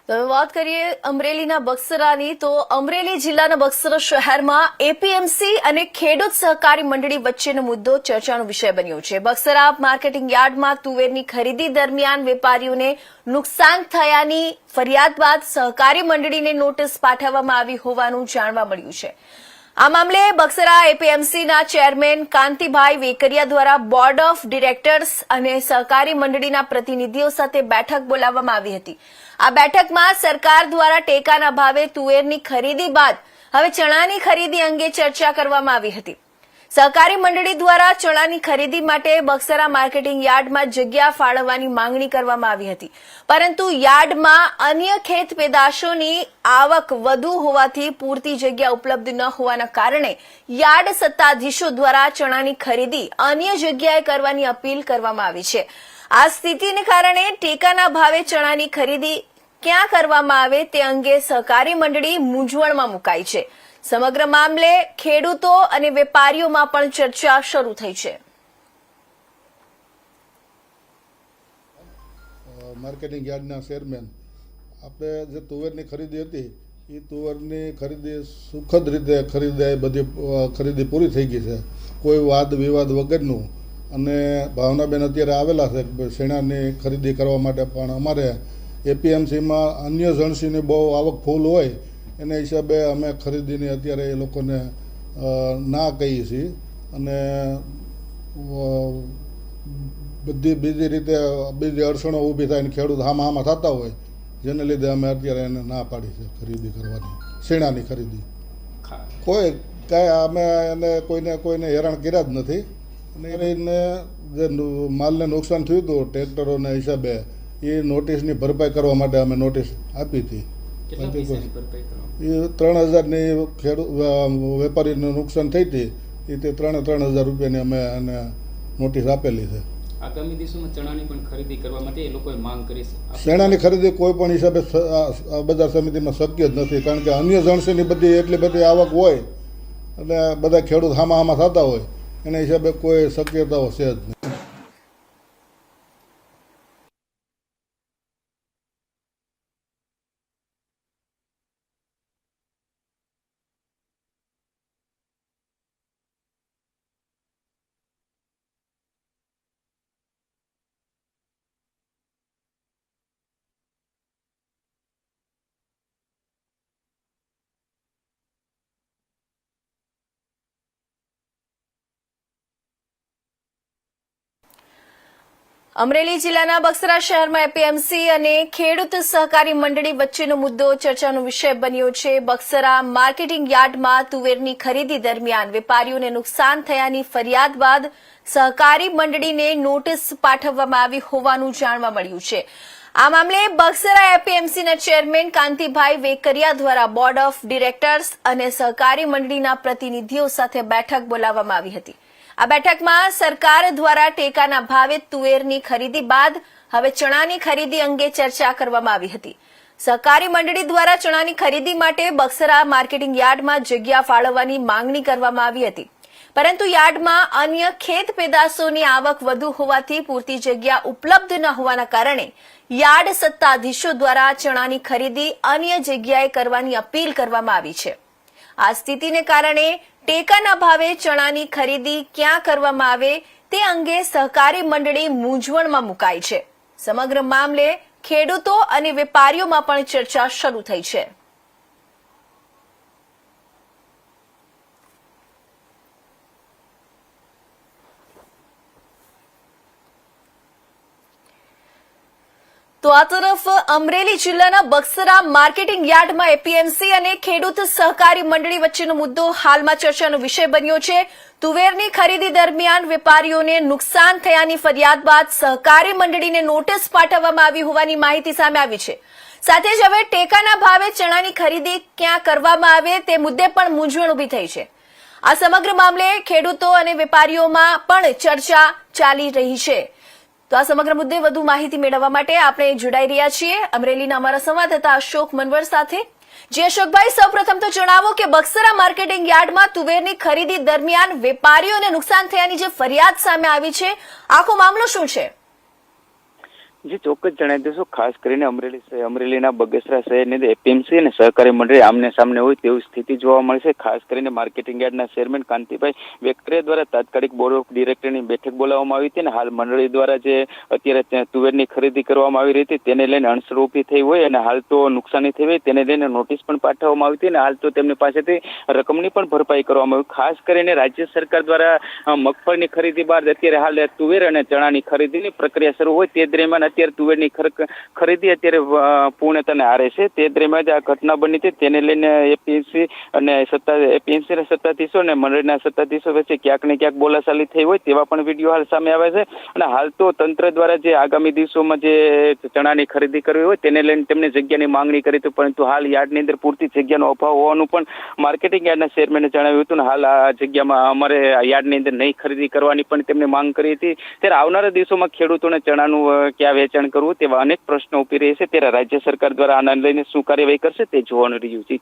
તો વાત કરીએ અમરેલીના બક્સરાની તો અમરેલી જિલ્લાના બક્સરા શહેરમાં એપીએમસી અને ખેડૂત સહકારી મંડળી વચ્ચેનો મુદ્દો ચર્ચાનો વિષય બન્યો છે। બક્સરા માર્કેટિંગ યાર્ડમાં તુવેરની ખરીદી દરમિયાન વેપારીઓને નુકસાન થયાની ફરિયાદ બાદ સહકારી મંડળીને નોટિસ પાઠવવામાં આવી હોવાનું જાણવા મળ્યું છે। આ મામલે બક્સરા એપીએમસીના ચેરમેન કાંતિભાઈ વેકરિયા દ્વારા બોર્ડ ઓફ ડિરેક્ટર્સ અને સહકારી મંડળીના પ્રતિનિધિઓ સાથે બેઠક બોલાવવામાં આવી હતી। આ બેઠકમાં સરકાર દ્વારા ટેકાના ભાવે તુવેરની ખરીદી બાદ હવે ચણાની ખરીદી અંગે ચર્ચા કરવામાં આવી હતી। સહકારી મંડળી દ્વારા ચણાની ખરીદી માટે બક્સરા માર્કેટિંગ યાર્ડમાં જગ્યા ફાળવવાની માંગણી કરવામાં આવી હતી, પરંતુ યાર્ડમાં અન્ય ખેત પેદાશોની આવક વધુ હોવાથી પૂરતી જગ્યા ઉપલબ્ધ ન હોવાના કારણે યાર્ડ સત્તાધીશો દ્વારા ચણાની ખરીદી અન્ય જગ્યાએ કરવાની અપીલ કરવામાં આવી છે। આ સ્થિતિને કારણે ટેકાના ભાવે ચણાની ખરીદી ક્યાં કરવામાં આવે તે અંગે સહકારી મંડળી મૂંઝવણમાં મુકાઈ છે। સમગ્ર મામલે ખેડૂતો અને વેપારીઓમાં પણ ચર્ચા શરૂ થઈ છે। માર્કેટિંગ યાર્ડના ચેરમેન, આપણે જે તુવેરની ખરીદી હતી એ તુવેરની ખરીદી સુખદ રીતે ખરીદાય, બધી ખરીદી પૂરી થઈ ગઈ છે, કોઈ વાદ વિવાદ વગરનું। અને ભાવનાબેન અત્યારે આવેલા છે શેણાની ખરીદી કરવા માટે, પણ અમારે એપીએમસીમાં અન્ય જણસીની બહુ આવક ફૂલ હોય એના હિસાબે અમે ખરીદીની અત્યારે એ લોકોને ના કહીએ છીએ, અને બધી બીજી રીતે બીજી અડચણો ઊભી થાય ને ખેડૂત આમાં થતા હોય, જેને લીધે અમે અત્યારે એને ના પાડી છે ખરીદી કરવાની, શેણાની ખરીદી। કોઈ કાંઈ અમે એને કોઈને હેરાન કર્યા જ નથી, અને એને જે માલને નુકસાન થયું હતું ટ્રેક્ટરોના હિસાબે એ નોટિસની ભરપાઈ કરવા માટે અમે નોટિસ આપી હતી। એ 3000ની ખેડૂત વેપારીને નુકસાન થઈ હતી, એ તે 3000 રૂપિયાની અમે એને નોટિસ આપેલી છે। આગામી દિવસોમાં ચણાની પણ ખરીદી કરવા માટે એ લોકોએ માંગ કરી છે। ચણાની ખરીદી કોઈ પણ હિસાબે બજાર સમિતિમાં શક્ય જ નથી, કારણ કે અન્ય જણસીની બધી એટલી બધી આવક હોય અને બધા ખેડૂત હામાં થતા હોય, એના હિસાબે કોઈ શક્યતાઓ છે જ નહીં। અમરેલી જિલ્લાના બક્સરા શહેરમાં એપીએમસી અને ખેડૂત સહકારી મંડળી વચ્ચેનો મુદ્દો ચર્ચાનો વિષય બન્યો છે। બક્સરા માર્કેટિંગ યાર્ડમાં તુવેરની ખરીદી દરમિયાન વેપારીઓને નુકસાન થયાની ફરિયાદ બાદ સહકારી મંડળીને નોટિસ પાઠવવામાં આવી હોવાનું જાણવા મળ્યું છે। આ મામલે બક્સરા એપીએમસીના ચેરમેન કાંતિભાઈ વેકરિયા દ્વારા બોર્ડ ઓફ ડિરેક્ટર્સ અને સહકારી મંડળીના પ્રતિનિધિઓ સાથે બેઠક બોલાવવામાં આવી હતી। આ બેઠકમાં સરકાર દ્વારા ટેકાના ભાવે તુવેરની ખરીદી બાદ હવે ચણાની ખરીદી અંગે ચર્ચા કરવામાં આવી હતી। સહકારી મંડળી દ્વારા ચણાની ખરીદી માટે બક્સરા માર્કેટિંગ યાર્ડમાં જગ્યા ફાળવવાની માંગણી કરવામાં આવી હતી, પરંતુ યાર્ડમાં અન્ય ખેત પેદાશોની આવક વધુ હોવાથી પૂરતી જગ્યા ઉપલબ્ધ ન હોવાના કારણે યાર્ડ સત્તાધીશો દ્વારા ચણાની ખરીદી અન્ય જગ્યાએ કરવાની અપીલ કરવામાં આવી છે। આ સ્થિતિને કારણે ટેકાના ભાવે ચણાની ખરીદી ક્યાં કરવામાં આવે તે અંગે સહકારી મંડળી મૂંઝવણમાં મુકાઈ છે। સમગ્ર મામલે ખેડૂતો અને વેપારીઓમાં પણ ચર્ચા શરૂ થઈ છે। તો આ તરફ અમરેલી જિલ્લાના બક્સરા માર્કેટિંગ યાર્ડમાં એપીએમસી અને ખેડૂત સહકારી મંડળી વચ્ચેનો મુદ્દો હાલમાં ચર્ચાનો વિષય બન્યો છે। તુવેરની ખરીદી દરમિયાન વેપારીઓને નુકસાન થયાની ફરિયાદ બાદ સહકારી મંડળીને નોટિસ પાઠવવામાં આવી હોવાની માહિતી સામે આવી છે। સાથે જ હવે ટેકાના ભાવે ચણાની ખરીદી ક્યાં કરવામાં આવે તે મુદ્દે પણ મૂંઝવણ ઉભી થઈ છે। આ સમગ્ર મામલે ખેડૂતો અને વેપારીઓમાં પણ ચર્ચા ચાલી રહી છે। તો આ સમગ્ર મુદ્દે વધુ માહિતી મેળવવા માટે આપણે જોડાઈ રહ્યા છીએ અમરેલીના અમારા સંવાદદાતા અશોક મનવર સાથે। જે અશોકભાઈ, સૌપ્રથમ તો જણાવો કે બક્સરા માર્કેટિંગ યાર્ડમાં તુવેરની ખરીદી દરમિયાન વેપારીઓને નુકસાન થયાની જે ફરિયાદ સામે આવી છે, આખો મામલો શું છે? જે ચોક્કસ જણાવી દઈશું, ખાસ કરીને અમરેલીના બગસરા શહેરની એપીએમસી અને સહકારી મંડળી આમને સામને હોય તેવી સ્થિતિ જોવા મળશે. ખાસ કરીને માર્કેટિંગ યાર્ડના ચેરમેન કાંતિભાઈ વેકરે દ્વારા તાત્કાલિક બોર્ડ ઓફ ડિરેક્ટરની બેઠક બોલાવવામાં આવી હતી અને હાલ મંડળી દ્વારા જે અત્યારે તુવેરની ખરીદી કરવામાં આવી રહી હતી તેને લઈને અણસર ઊભી થઈ હોય અને હાલ તો નુકસાની થઈ હોય તેને લઈને નોટિસ પણ પાઠવવામાં આવી હતી અને હાલ તો તેમની પાસેથી રકમની પણ ભરપાઈ કરવામાં આવી. ખાસ કરીને રાજ્ય સરકાર દ્વારા મગફળીની ખરીદી બાદ અત્યારે હાલ તુવેર અને ચણાની ખરીદીની પ્રક્રિયા શરૂ હોય તે દરમિયાન અત્યારે તુવેરની ખરીદી અત્યારે પૂર્ણતાને આરે છે. તે દરમિયાન જ આ ઘટના બની હતી. તેને લઈને એપીએમસી ના સત્તાધીશો અને મંડળીના સત્તાધીશો વચ્ચે ક્યાંક ને ક્યાંક બોલાચાલી થઈ હોય તેવા પણ વિડીયો હાલ સામે આવે છે અને હાલ તો તંત્ર દ્વારા જે આગામી દિવસોમાં જે ચણાની ખરીદી કરવી હોય તેને લઈને તેમને જગ્યાની માંગણી કરી હતી, પરંતુ હાલ યાર્ડની અંદર પૂરતી જગ્યાનો અભાવ હોવાનું પણ માર્કેટિંગ યાર્ડના ચેરમેને જણાવ્યું હતું અને હાલ આ જગ્યામાં અમારે યાર્ડની અંદર નહીં ખરીદી કરવાની પણ તેમને માંગ કરી હતી. ત્યારે આવનારા દિવસોમાં ખેડૂતોને ચણાનું ક્યાં વેચાણ કરવું તેવા અનેક પ્રશ્નો ઉભી રહી છે. ત્યારે રાજ્ય સરકાર દ્વારા આના લઈને શું કાર્યવાહી કરશે તે જોવાનું રહ્યું છે.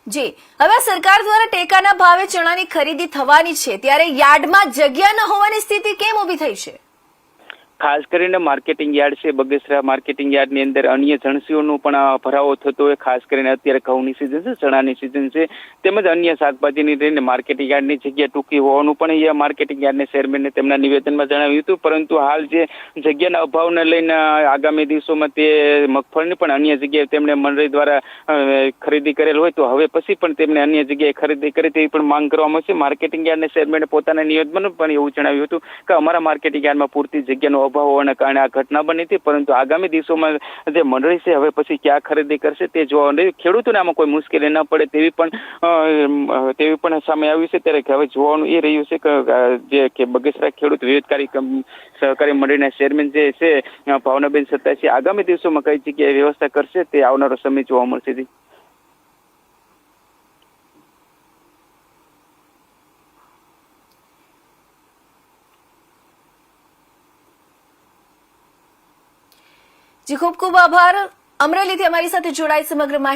જી, હવે સરકાર દ્વારા ટેકાના ભાવે ચણાની ખરીદી થવાની છે ત્યારે યાર્ડમાં જગ્યા ન હોવાની સ્થિતિ કેમ ઊભી થઈ છે? ખાસ કરીને માર્કેટિંગ યાર્ડ છે બગસરા માર્કેટિંગ યાર્ડની અંદર અન્ય જણસીઓનો પણ ભરાવો થતો હોય. ખાસ કરીને અત્યારે ઘઉંની સિઝન છે, ચણાની સિઝન છે, તેમજ અન્ય શાકભાજીની લઈને માર્કેટિંગ યાર્ડની જગ્યા ટૂંકી હોવાનું પણ અહીંયા માર્કેટિંગ યાર્ડના ચેરમેને તેમના નિવેદનમાં જણાવ્યું હતું. પરંતુ હાલ જે જગ્યાના અભાવને લઈને આગામી દિવસોમાં તે મગફળીની પણ અન્ય જગ્યાએ તેમણે મંડળી દ્વારા ખરીદી કરેલ હોય તો હવે પછી પણ તેમને અન્ય જગ્યાએ ખરીદી કરે તેવી પણ માંગ કરવામાં આવશે. માર્કેટિંગ યાર્ડના ચેરમેને પોતાના નિવેદનમાં પણ એવું જણાવ્યું હતું કે અમારા માર્કેટિંગ યાર્ડમાં પૂરતી જગ્યાનો અભાવ હોવાના કારણે આ ઘટના બની હતી, પરંતુ આગામી દિવસોમાં જે મંડળી છે હવે પછી ક્યાં ખરીદી કરશે તે જોવાનું રહ્યું. ખેડૂતોને આમાં કોઈ મુશ્કેલી ન પડે તેવી પણ સામે આવ્યું છે. ત્યારે હવે જોવાનું એ રહ્યું છે કે બગસરા ખેડૂત વિરોધકારી સહકારી મંડળીના ચેરમેન જે છે ભાવનાબેન સત્તાસી આગામી દિવસોમાં કઈ જગ્યાએ વ્યવસ્થા કરશે તે આવનારો સમય જોવા મળશે. જી, ખૂબ ખૂબ આભાર. અમરેલીથી અમારી સાથે જોડાઈ સમગ્ર માહિતી